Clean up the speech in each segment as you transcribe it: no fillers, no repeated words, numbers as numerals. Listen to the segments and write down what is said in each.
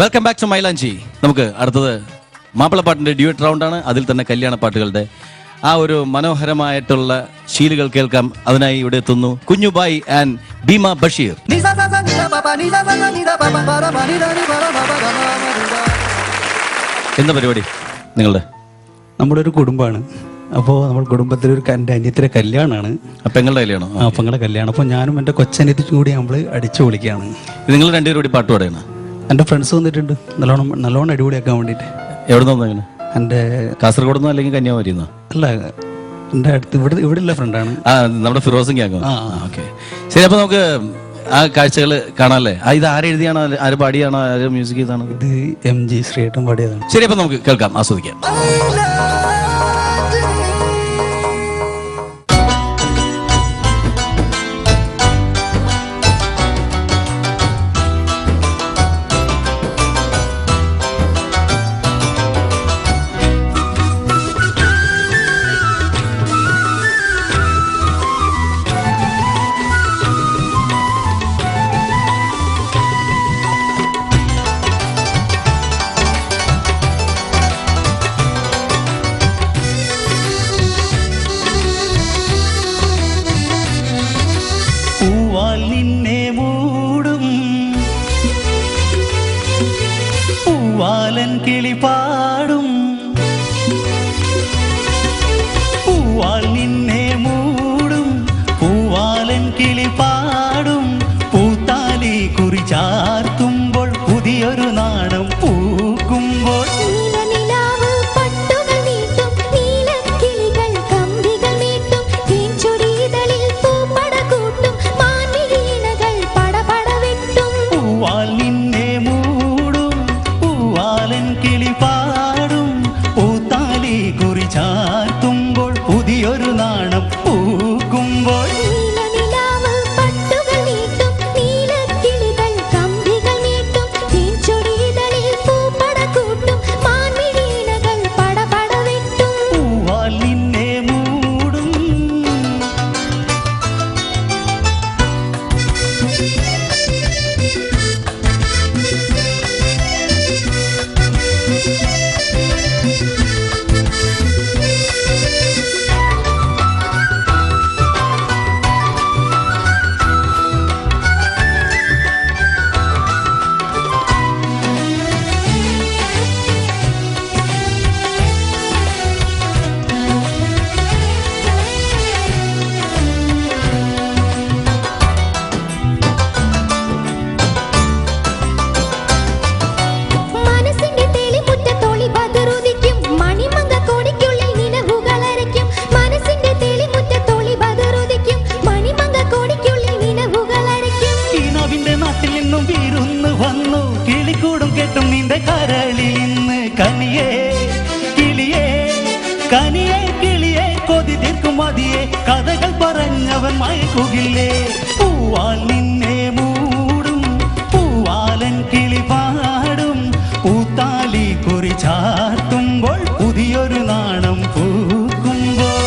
Welcome back to മൈലാഞ്ചി. നമുക്ക് അടുത്തത് മാപ്പിളപ്പാട്ടിന്റെ ഡ്യൂറ്റ് റൗണ്ടാണ്. അതിൽ തന്നെ കല്യാണ പാട്ടുകളുടെ ആ ഒരു മനോഹരമായിട്ടുള്ള ശീലുകൾ കേൾക്കാം. അതിനായി ഇവിടെ എത്തുന്നു കുഞ്ഞുബായി ആൻഡ് ഭീമ ബഷീർ. എന്താ പരിപാടി നിങ്ങളുടെ? നമ്മുടെ ഒരു കുടുംബമാണ്. അപ്പോൾ നമ്മൾ കുടുംബത്തിലൊരു എൻ്റെ അനിയത്തിൻ്റെ കല്യാണമാണ്. പെങ്ങളുടെ കല്യാണം? ആ, പെങ്ങളുടെ കല്യാണം. അപ്പോൾ ഞാനും എൻ്റെ കൊച്ചനിയത്തിയും കൂടി നമ്മൾ അടിച്ചു പൊളിക്കുകയാണ്. നിങ്ങൾ രണ്ടുപേരും കൂടി പാട്ട് പാടുകയാണ്? എൻ്റെ ഫ്രണ്ട്സ് വന്നിട്ടുണ്ട് നല്ലോണം അടിപൊളിയാക്കാൻ വേണ്ടിയിട്ട്. എവിടെ നിന്ന് വന്നു? എൻ്റെ കാസർഗോഡ് നിന്നോ അല്ലെങ്കിൽ കന്യാകുമാരി നിന്നോ? അല്ല, എൻ്റെ അടുത്ത് ഇവിടെ ഉള്ള ഫ്രണ്ടാണ്. ആ, നമ്മുടെ ഫിറോസും ഗ്യാങ്ങോ? ഓക്കെ, ശരി. അപ്പോൾ നമുക്ക് ആ കാഴ്ചകൾ കാണാമല്ലേ? ഇത് ആരെഴുതിയാണോ, ആര് പാടിയാണോ, ആര് മ്യൂസിക് ചെയ്താണോ? ഇത് MG ശ്രീയേട്ടൻ പാടിയതാണ്. ശരി, അപ്പോൾ നമുക്ക് കേൾക്കാം, ആസ്വദിക്കാം. നിന്നെ മൂടും പൂവാലൻ കിളി പാടും, പൂവാൽ നിന്നെ മൂടും പൂവാലൻ കിളി പാടും, പൂത്താലി കുറി ചാർത്തുമ്പോൾ പുതിയൊരു നാണം പൂക്കുമ്പോൾ നിന്നെ മൂടും പൂവാലൻ കിളി പാടും, പൂത്താലി കുറി ചാർത്തുമ്പോൾ പുതിയൊരു നാണം പൂക്കുമ്പോൾ കനിയേ കിളിയേ കനിയേ കിളിയേ കൊതി തീർക്കും മതിയെ കഥകൾ പറഞ്ഞവൻ മയക്കുകില്ലേ. പൂവാൽ നിന്നെ മൂടും പൂവാലൻ കിളി പാടും, പൂത്താലി കുറി ചാർത്തുമ്പോൾ പുതിയൊരു നാണം പൂക്കുമ്പോൾ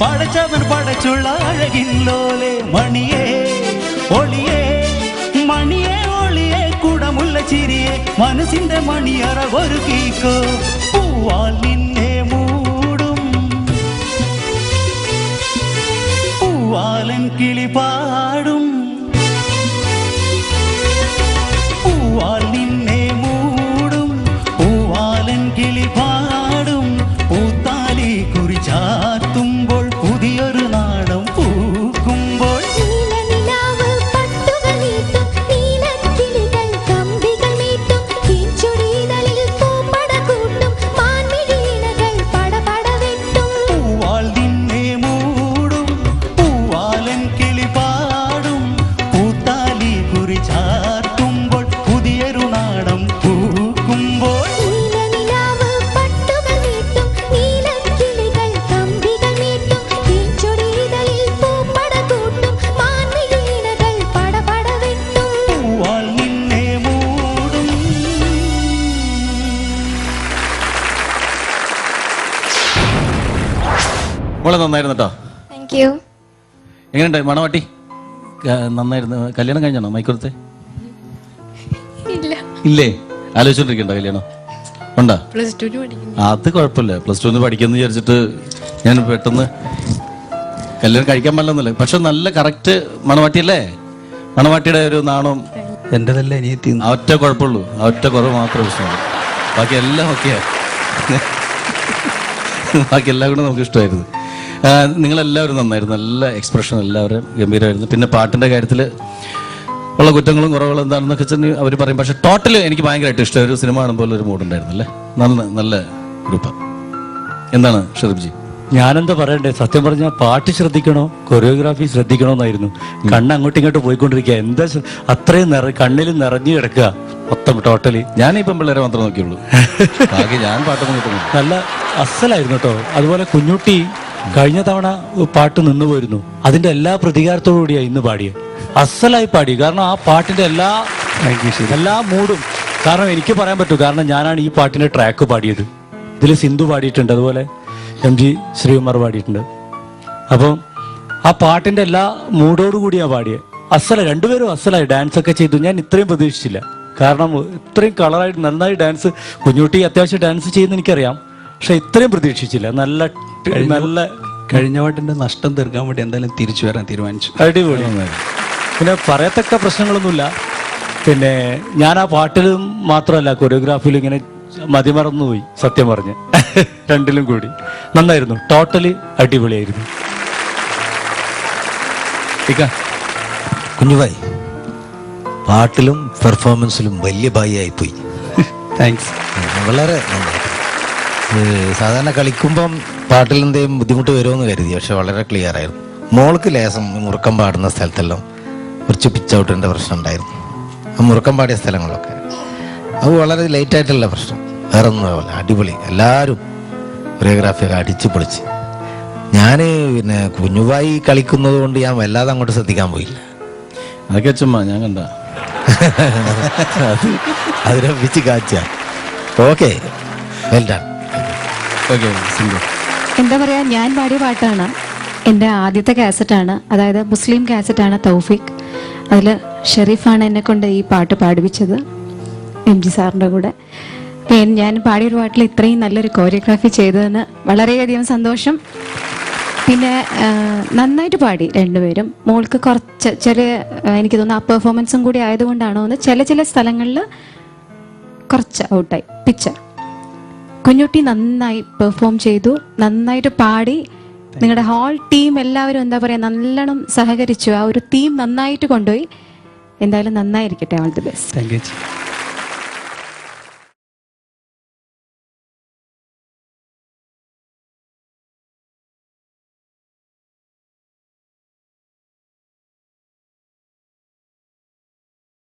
പടച്ചവൻ പടച്ചുള്ള അഴകില്ലോലെ മണിയേ ഒളിയേ മണിയേ ഒളിയേ കുടമുള്ള ചിരിയെ മനസ്സിന്റെ മണിയറ ഒരു കീക്കോ. പൂവാൽ നിന്നെ മൂടും പൂവാലെ പൂവാലൻ കിളി പാടും പൂവാൽ നിന്നെ മൂടും പൂവാലൻ കിളി പാടും പൂത്താലി കുറിച്ചാത്തുമ്പോൾ പുതിയൊരു നാടം പൂക്കുമ്പോൾ പൂവാൽ നിന്നെ മൂടും പൂവാലൻ കിളി പാടും പൂത്താലി കുറിച്ചാത്തുമ്പോൾ പുതിയൊരു നാടം പൂക്കുമ്പോൾ പൂവാൽ നിന്നെ മൂടും. മോളെ നന്നായിരുന്നു കേട്ടോ. Thank you. എങ്ങനെയുണ്ട് മണവാട്ടി? നന്നായിരുന്നു. കല്യാണം കഴിഞ്ഞാണോ മൈക്കുറത്തെ? ഇല്ല, ഇല്ലേ? ആലോചിച്ചോണ്ടിരിക്കണ്ടോ കല്യാണം? ഉണ്ടാ? പ്ലസ് ടു പഠിക്കുന്നു. അത് കുഴപ്പമില്ല. പ്ലസ് ടു പഠിക്കുന്നു വിചാരിച്ചിട്ട് ഞാൻ പെട്ടെന്ന് കല്യാണം കഴിക്കാൻ പറ്റില്ലെന്നല്ലേ. പക്ഷെ നല്ല കറക്റ്റ് മണവാട്ടിയല്ലേ? മണവാട്ടിയുടെ ഒരു നാണവും എന്റേതല്ല അനിയത്തി. ആ ഒറ്റ കുഴപ്പമുള്ളൂ. ആ ഒറ്റ കുറവ് മാത്രമേ പ്രശ്നമുള്ളൂ. ബാക്കി എല്ലാം ഓക്കെയാ. ബാക്കി എല്ലാം കൂടെ നമുക്ക് ഇഷ്ടമായിരുന്നു. നിങ്ങളെല്ലാവരും നന്നായിരുന്നു. നല്ല എക്സ്പ്രഷൻ, എല്ലാവരും ഗംഭീരമായിരുന്നു. പിന്നെ പാട്ടിൻ്റെ കാര്യത്തിൽ ഉള്ള കുറ്റങ്ങളും കുറവുകളും എന്താണെന്നൊക്കെ വെച്ചാൽ അവർ പറയും. പക്ഷെ ടോട്ടൽ എനിക്ക് ഭയങ്കരമായിട്ട് ഇഷ്ടം. ഒരു സിനിമ കാണുമ്പോൾ ഒരു മൂഡുണ്ടായിരുന്നു അല്ലേ? നല്ല ഗ്രൂപ്പ്. എന്താണ് ഷെറീഫ്ജി? ഞാനെന്താ പറയണ്ടേ, സത്യം പറഞ്ഞാൽ പാട്ട് ശ്രദ്ധിക്കണോ കൊറിയോഗ്രാഫി ശ്രദ്ധിക്കണോന്നായിരുന്നു. കണ്ണ് അങ്ങോട്ടും ഇങ്ങോട്ടും പോയിക്കൊണ്ടിരിക്കുക. എന്താ അത്രയും കണ്ണിൽ നിറഞ്ഞു കിടക്കുക മൊത്തം ടോട്ടലി. ഞാൻ ഈ പെൺപിള്ളേരെ മാത്രമേ നോക്കിയുള്ളൂ. ബാക്കി ഞാൻ പാട്ടൊന്നും കിട്ടുന്നു. നല്ല അസലായിരുന്നു കേട്ടോ. അതുപോലെ കുഞ്ഞുട്ടി കഴിഞ്ഞ തവണ പാട്ട് നിന്നു പോയിരുന്നു. അതിന്റെ എല്ലാ പ്രതികാരത്തോടു കൂടിയാണ് ഇന്ന് പാടിയത്. അസലായി പാടി. കാരണം ആ പാട്ടിന്റെ എല്ലാ മൂഡും. കാരണം എനിക്ക് പറയാൻ പറ്റൂ, കാരണം ഞാനാണ് ഈ പാട്ടിന്റെ ട്രാക്ക് പാടിയത്. ഇതിൽ സിന്ധു പാടിയിട്ടുണ്ട്, അതുപോലെ MG ശ്രീകുമാർ പാടിയിട്ടുണ്ട്. അപ്പം ആ പാട്ടിന്റെ എല്ലാ മൂഡോടുകൂടിയാണ് പാടിയത്. രണ്ടുപേരും അസലായി ഡാൻസ് ഒക്കെ ചെയ്തു. ഞാൻ ഇത്രയും പ്രതീക്ഷിച്ചില്ല. കാരണം ഇത്രയും കളറായിട്ട് നന്നായി ഡാൻസ്. കുഞ്ഞുട്ടി അത്യാവശ്യം ഡാൻസ് ചെയ്യുന്ന എനിക്കറിയാം, പക്ഷെ ഇത്രയും പ്രതീക്ഷിച്ചില്ല. നല്ല കഴിഞ്ഞ പാട്ടിന്റെ നഷ്ടം തീർക്കാൻ വേണ്ടി എന്തായാലും തിരിച്ചു വരാൻ തീരുമാനിച്ചു. അടിപൊളി. പിന്നെ പറയത്തക്ക പ്രശ്നങ്ങളൊന്നുമില്ല. പിന്നെ ഞാൻ ആ പാട്ടിലും മാത്രമല്ല കൊറിയോഗ്രാഫിയിലും ഇങ്ങനെ മതിമറന്നുപോയി സത്യം പറഞ്ഞ്. രണ്ടിലും കൂടി നന്നായിരുന്നു. ടോട്ടലി അടിപൊളിയായിരുന്നു. കുഞ്ഞുഭായ് പാട്ടിലും പെർഫോമൻസിലും വലിയ ഭായിയായിപ്പോയി. താങ്ക്സ്. വളരെ നന്നായി. സാധാരണ കളിക്കുമ്പം പാട്ടിൽ എന്തെങ്കിലും ബുദ്ധിമുട്ട് വരുമെന്ന് കരുതി, പക്ഷെ വളരെ ക്ലിയർ ആയിരുന്നു. മോൾക്ക് ലേസം മുറുക്കം പാടുന്ന സ്ഥലത്തെല്ലാം കുറച്ച് പിച്ച് ഔട്ടിൻ്റെ പ്രശ്നം ഉണ്ടായിരുന്നു. ആ മുറുക്കം പാടിയ സ്ഥലങ്ങളിലൊക്കെ അത് വളരെ ലേറ്റായിട്ടുള്ള പ്രശ്നം. വേറെ ഒന്നും ആവില്ല. അടിപൊളി. എല്ലാവരും കൊറിയോഗ്രാഫിയൊക്കെ അടിച്ചു പൊളിച്ച്. ഞാൻ പിന്നെ കുഞ്ഞുഭായി കളിക്കുന്നത് കൊണ്ട് ഞാൻ വല്ലാതെ അങ്ങോട്ട് ശ്രദ്ധിക്കാൻ പോയില്ല. അതൊക്കെ ചുമ്മാ ഞാൻ കണ്ട അതിനെ പിച്ച് കാച്ച. Okay, well done. ഓക്കെ. എന്താ പറയാ, ഞാൻ പാടിയ പാട്ടാണ് എൻ്റെ ആദ്യത്തെ കാസറ്റാണ്. അതായത് മുസ്ലിം കാസറ്റാണ് തൗഫീഖ്. അതിൽ ഷെരീഫാണ് എന്നെ കൊണ്ട് ഈ പാട്ട് പാടിപ്പിച്ചത്, MG സാറിൻ്റെ കൂടെ. അപ്പം ഞാൻ പാടിയൊരു പാട്ടിൽ ഇത്രയും നല്ലൊരു കോറിയോഗ്രാഫി ചെയ്തതിന് വളരെയധികം സന്തോഷം. പിന്നെ നന്നായിട്ട് പാടി രണ്ടുപേരും. മോൾക്ക് കുറച്ച് എനിക്ക് തോന്നുന്നു ആ പെർഫോമൻസും കൂടി ആയതുകൊണ്ടാണോ എന്ന് ചില സ്ഥലങ്ങളിൽ കുറച്ച് ഔട്ടായി പിക്ചർ. കുഞ്ഞുട്ടി നന്നായി പെർഫോം ചെയ്തു, നന്നായിട്ട് പാടി. നിങ്ങളുടെ ഹോൾ ടീം എല്ലാവരും എന്താ പറയുക നല്ലോണം സഹകരിച്ചു. ആ ഒരു തീം നന്നായിട്ട് കൊണ്ടുപോയി. എന്തായാലും നന്നായിരിക്കട്ടെ. All the best. Thank U.